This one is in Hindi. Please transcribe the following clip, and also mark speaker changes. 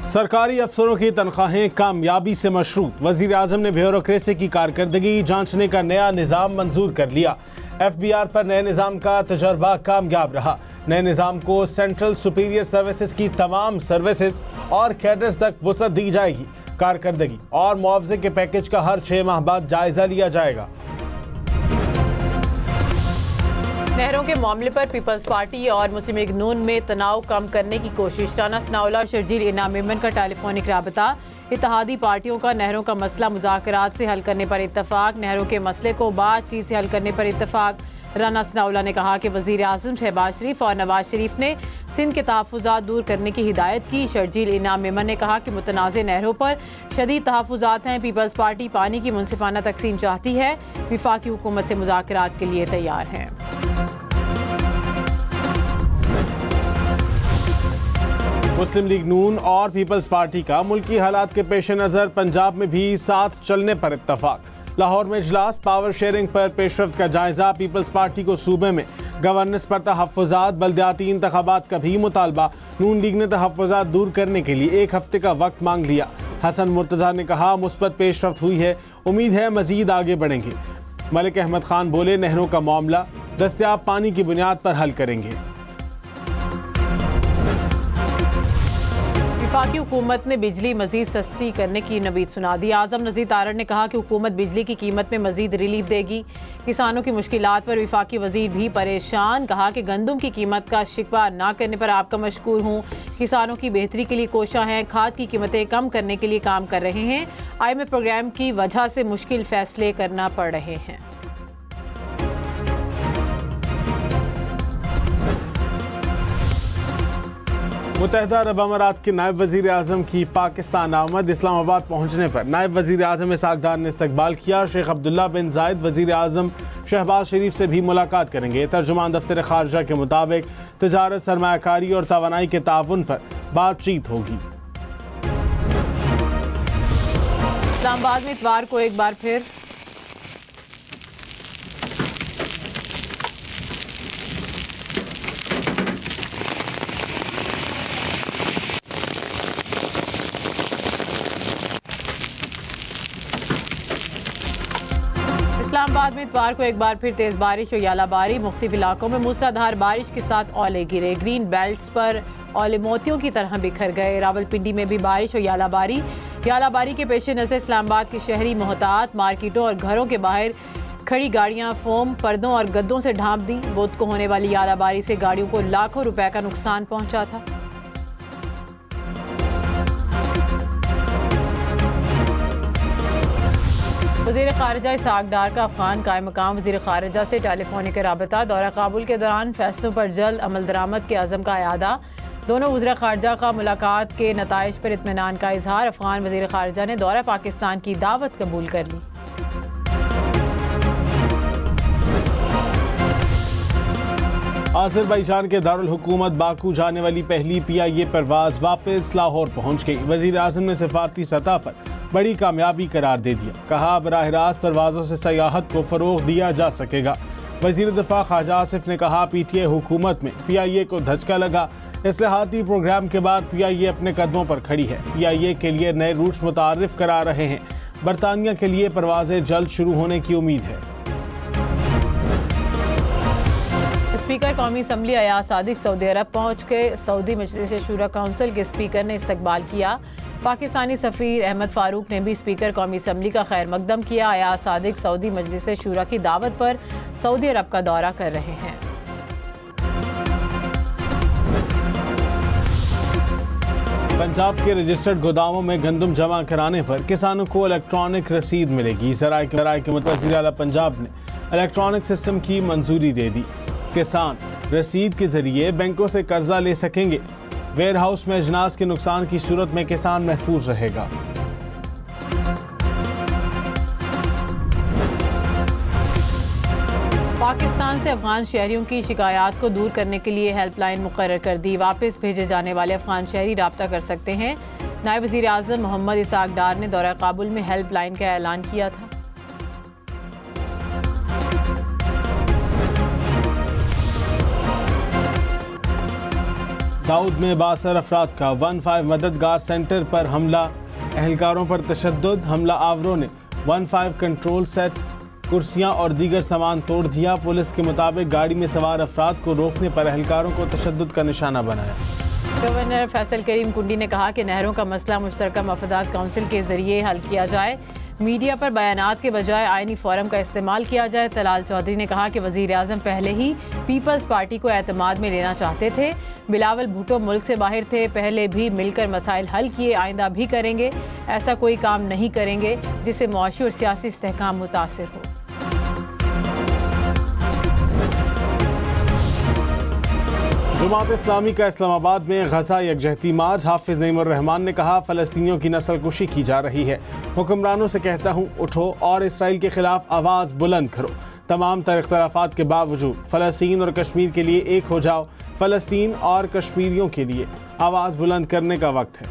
Speaker 1: सरकारी अफसरों की तनख्वाहें कामयाबी से मशरूत। वजीर आजम ने ब्यूरोक्रेसी की कारकर्दगी जांचने का नया निज़ाम मंजूर कर लिया। FBR पर नए निज़ाम का तजर्बा कामयाब रहा। नए निज़ाम को सेंट्रल सुपीरियर सर्विसेज की तमाम सर्विसेज और कैडर्स तक वुसअत दी जाएगी। कारकर्दगी और मुआवजे के पैकेज का हर 6 माह बाद जायजा लिया जाएगा।
Speaker 2: नहरों के मामले पर पीपल्स पार्टी और मुस्लिम लीग नून में तनाव कम करने की कोशिश। राना सनाउल्लाह और शर्जील इनाम मेमन का टेलीफोनिक राबता। इत्तेहादी पार्टियों का नहरों का मसला मुज़ाकरात से हल करने पर इत्तफाक। नहरों के मसले को बातचीत से हल करने पर इत्तफाक। राना सनाउल्लाह ने कहा कि वज़ीर आज़म शहबाज शरीफ और नवाज शरीफ ने सिंध के तहफ़्फ़ुज़ात दूर करने की हिदायत की। शर्जील इनाम मेमन ने कहा कि मुतनाज़ नहरों पर शदीद तहफ़्फ़ुज़ात हैं। पीपल्स पार्टी पानी की मुनसिफाना तकसीम चाहती है। वफाकी हुकूमत से मुज़ाकरात के लिए तैयार हैं।
Speaker 1: मुस्लिम लीग नून और पीपल्स पार्टी का मुल्की हालात के पेश नज़र पंजाब में भी साथ चलने पर इत्तफाक। लाहौर में इजलास। पावर शेयरिंग पर पेशरफ्त का जायजा। पीपल्स पार्टी को सूबे में गवर्नेंस पर तहफ़्फ़ुज़ात, बल्दियाती इंतखाबात का भी मुतालबा। नून लीग ने तहफ़्फ़ुज़ात दूर करने के लिए 1 हफ्ते का वक्त मांग लिया। हसन मुर्तज़ा ने कहा मुस्बत पेशरफ्त हुई है, उम्मीद है मजीद आगे बढ़ेंगे। मलिक अहमद खान बोले नहरों का मामला दस्तयाब पानी की बुनियाद पर हल करेंगे।
Speaker 2: वफाकी हुकूमत ने बिजली मजीद सस्ती करने की नवीद सुना दी। आज़म नज़ीर तारड़ ने कहा कि हुकूमत बिजली की कीमत में मजीद रिलीफ देगी। किसानों की मुश्किलात पर वफाकी वजीर भी परेशान। कहा कि गंदम की कीमत का शिकवा ना करने पर आपका मशकूर हूँ। किसानों की बेहतरी के लिए कोशिश हैं। खाद की कीमतें कम करने के लिए काम कर रहे हैं। IMF प्रोग्राम की वजह से मुश्किल फैसले करना पड़ रहे हैं।
Speaker 1: मुत्तहिदा अरब अमारात के नायब वज़ीर आज़म की पाकिस्तान आमद। इस्लामाबाद पहुँचने पर नायब वज़ीर आज़म इसाक डार ने इस्तकबाल किया। शेख अब्दुल्ला बिन जायद वज़ीर आज़म शहबाज शरीफ से भी मुलाकात करेंगे। तर्जुमान दफ्तर खारजा के मुताबिक तजारत, सरमायाकारी और तवानाई के ताउन पर बातचीत होगी।
Speaker 2: इस्लामाबाद में इतवार को एक बार फिर इस्लामाबाद में इतवार को एक बार फिर तेज बारिश और यालाबारी। मुख्तलिफ इलाकों में मूसलाधार बारिश के साथ ओले गिरे। ग्रीन बेल्ट्स पर ओले मोतियों की तरह बिखर गए। रावलपिंडी में भी बारिश और यालाबारी के पेश नज़र इस्लामाबाद के शहरी मोहतात। मार्केटों और घरों के बाहर खड़ी गाड़ियां फोम, पर्दों और गद्दों से ढांप दी। बुध को होने वाली यालाबारी से गाड़ियों को लाखों रुपए का नुकसान पहुंचा था। वज़ीर ख़ारिजा इसाक डार का अफ़गान कायम मकाम वज़ीर ख़ारिजा से टेलीफोनिक राबता। दौरा काबुल के दौरान फैसलों पर जल्द अमल दरामद के अज़म का अयादा। दोनों वज़ीर ख़ारिजा का मुलाकात के नताइज पर इत्मीनान का इजहार। अफ़गान वज़ीर ख़ारिजा ने दौरा पाकिस्तान की दावत कबूल कर ली।
Speaker 1: आज़रबाईजान के दारुल हुकूमत बाकू जाने वाली पहली PIA परवाज़ वापस लाहौर पहुँच गई। वज़ीर आज़म ने सफारती सतह पर बड़ी कामयाबी करार दे दिया। कहा बराह रास्त परवाज़ों से सयाहत को फ़रोग़ दिया जा सकेगा। वज़ीर दिफ़ा ख्वाजा आसिफ ने कहा PTA हुकूमत में PIA को धचका लगा। इस्लाहाती प्रोग्राम के बाद PIA अपने कदमों पर खड़ी है। PIA के लिए नए रूट्स मुतारिफ करा रहे हैं। बरतानिया के लिए परवाज़ें जल्द शुरू होने की उम्मीद है।
Speaker 2: स्पीकर कौमी असम्बली अयाज सादिक सऊदी अरब पहुँच गए। सऊदी मजलिस शूरा काउंसिल के स्पीकर ने इस्तकबाल किया। पाकिस्तानी सफ़ीर अहमद फ़ारूक ने भी स्पीकर कौमी असम्बली का खैर मकदम किया। अयाज सादिक सऊदी मजलिस शूरा की दावत पर सऊदी अरब का दौरा कर रहे हैं।
Speaker 1: पंजाब के रजिस्टर्ड गोदामों में गंदम जमा कराने पर किसानों को इलेक्ट्रॉनिक रसीद मिलेगी। ज़राए के वज़ीर आला पंजाब ने इलेक्ट्रॉनिक सिस्टम की मंजूरी दे दी। किसान रसीद के जरिए बैंकों से कर्जा ले सकेंगे। वेयर हाउस में अजनास के नुकसान की सूरत में किसान महफूज रहेगा।
Speaker 2: पाकिस्तान से अफगान शहरियों की शिकायत को दूर करने के लिए हेल्पलाइन मुकर्रर कर दी। वापस भेजे जाने वाले अफगान शहरी राब्ता कर सकते हैं। नायब वज़ीर आज़म मोहम्मद इसाक डार ने दौरा काबुल में हेल्पलाइन का ऐलान किया था।
Speaker 1: दाऊद में 62 अफराद का 15 मददगार सेंटर पर हमला, एहलकारों पर तशद्दुद, हमला आवरों ने 15 कंट्रोल सेट, कुर्सियां और दीगर सामान तोड़ दिया। पुलिस के मुताबिक गाड़ी में सवार अफराद को रोकने पर एहलकारों को तशद्दुद का निशाना बनाया।
Speaker 2: गवर्नर फैसल करीम कुंडी ने कहा कि नहरों का मसला मुश्तरका मफादात काउंसिल के जरिए हल किया जाए, मीडिया पर बयानात के बजाय आईनी फोरम का इस्तेमाल किया जाए। तलाल चौधरी ने कहा कि वज़ीर आज़म पहले ही पीपल्स पार्टी को एतमाद में लेना चाहते थे। बिलावल भुट्टो मुल्क से बाहर थे, पहले भी मिलकर मसाइल हल किए, आइंदा भी करेंगे। ऐसा कोई काम नहीं करेंगे जिससे मुआशी और सियासी इस्तेहकाम मुतासिर हो।
Speaker 1: जमात इस्लामी का इस्लामाबाद में गजा यकजहती मार्च, हाफिज नईमुर रहमान ने कहा फ़लस्तीनियों की नस्ल कुशी की जा रही है। हुक्मरानों से कहता हूँ, उठो और इसराइल के खिलाफ आवाज़ बुलंद करो। तमाम तर इख्तलाफात के बावजूद फ़लस्तीन और कश्मीर के लिए एक हो जाओ। फ़लस्तीन और कश्मीरियों के लिए आवाज़ बुलंद करने का वक्त है।